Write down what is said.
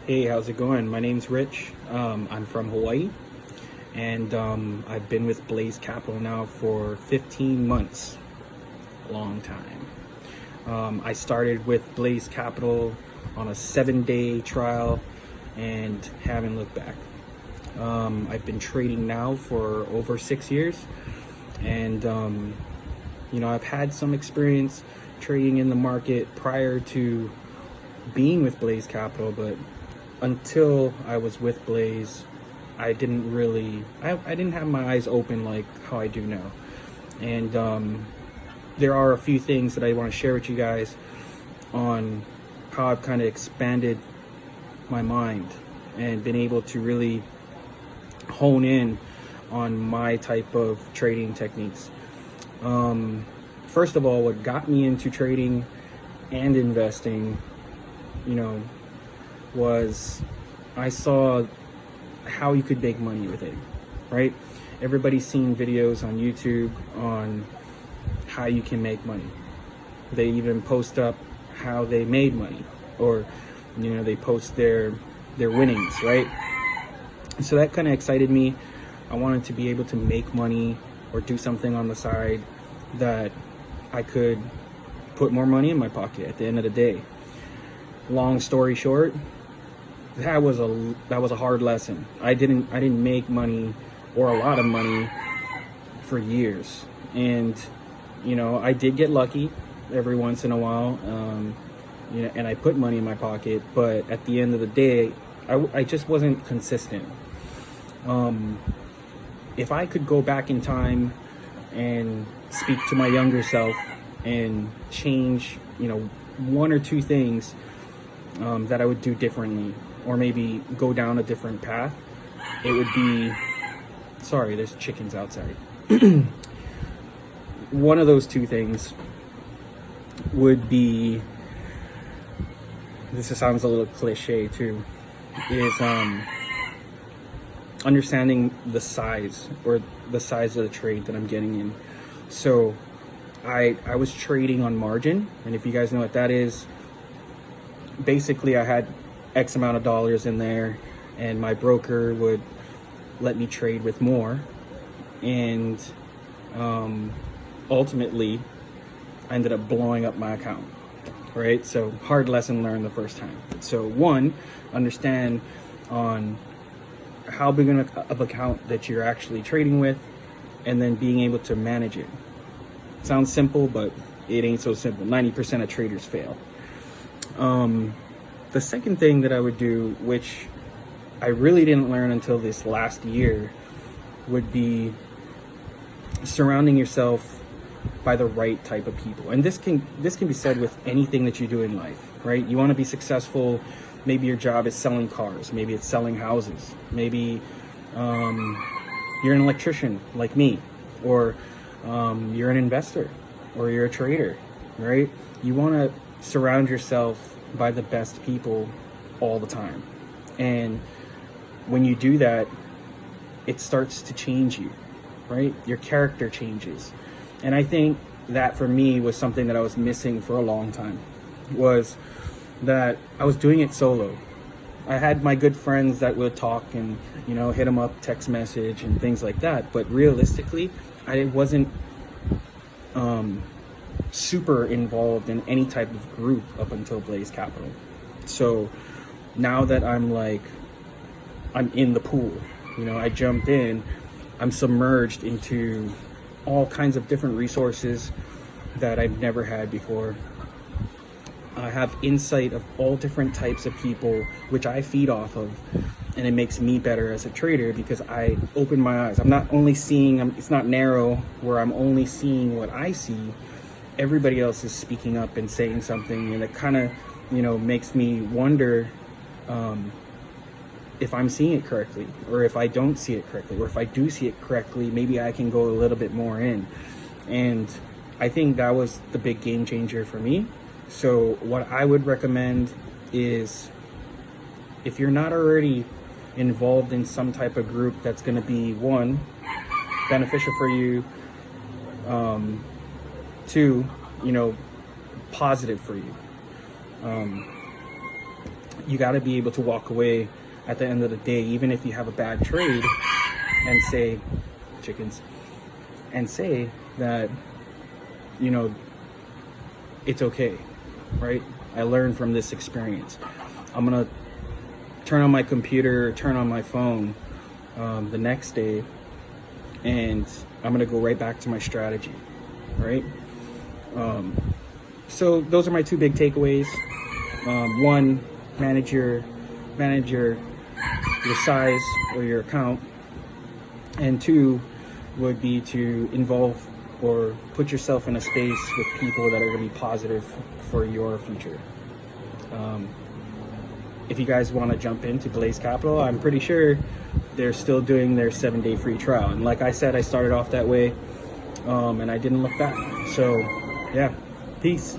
Hey, how's it going? My name's Rich. I'm from Hawaii, and I've been with Blaze Capital now for 15 months. Long time. I started with Blaze Capital on a 7-day trial and haven't looked back. I've been trading now for over 6 years, and I've had some experience trading in the market prior to being with Blaze Capital, but until I was with Blaze, I didn't have my eyes open like how I do now. And there are a few things that I want to share with you guys on how I've kind of expanded my mind and been able to really hone in on my type of trading techniques. First of all, what got me into trading and investing, was I saw how you could make money with it, right? Everybody's seen videos on YouTube on how you can make money. They even post up how they made money, or they post their winnings, right? So that kind of excited me. I wanted to be able to make money or do something on the side that I could put more money in my pocket at the end of the day. Long story short, that was a hard lesson. I didn't make money or a lot of money for years, and I did get lucky every once in a while, and I put money in my pocket, but at the end of the day, I just wasn't consistent. If I could go back in time and speak to my younger self and change one or two things that I would do differently, or maybe go down a different path, it would be, sorry, there's chickens outside. One of those two things would be, this sounds a little cliche too, is understanding the size of the trade that I'm getting in. So I was trading on margin, and if you guys know what that is, basically I had X amount of dollars in there, and my broker would let me trade with more, and ultimately I ended up blowing up my account, right? So hard lesson learned the first time. So one, understand on how big of account that you're actually trading with, and then being able to manage it. Sounds simple, but it ain't so simple. 90% of traders fail. The second thing that I would do, which I really didn't learn until this last year, would be surrounding yourself by the right type of people. And this can be said with anything that you do in life, right? You want to be successful. Maybe your job is selling cars. Maybe it's selling houses. Maybe you're an electrician like me, or you're an investor, or you're a trader, right? You want to surround yourself by the best people all the time. And when you do that, it starts to change you, right? Your character changes. And I think that for me was something that I was missing for a long time, was that I was doing it solo. I had my good friends that would talk and, hit them up, text message and things like that. But realistically, I wasn't super involved in any type of group up until Blaze Capital. So now that I'm in the pool, I jumped in, I'm submerged into all kinds of different resources that I've never had before. I have insight of all different types of people, which I feed off of, and it makes me better as a trader because I open my eyes. I'm not only seeing, it's not narrow where I'm only seeing what I see. Everybody else is speaking up and saying something, and it kind of, makes me wonder if I'm seeing it correctly, or if I don't see it correctly, or if I do see it correctly, maybe I can go a little bit more in. And I think that was the big game changer for me. So what I would recommend is, if you're not already involved in some type of group that's going to be, one, beneficial for you, two, positive for you, you got to be able to walk away at the end of the day, even if you have a bad trade, and say, chickens, and say that, you know, it's okay, right? I learned from this experience. I'm gonna turn on my computer, turn on my phone the next day, and I'm gonna go right back to my strategy, right? So those are my two big takeaways. One, manage your size or your account, and two would be to involve or put yourself in a space with people that are going to be positive for your future. If you guys want to jump into Blaze Capital, I'm pretty sure they're still doing their 7-day free trial. And like I said, I started off that way, and I didn't look back. So yeah, peace.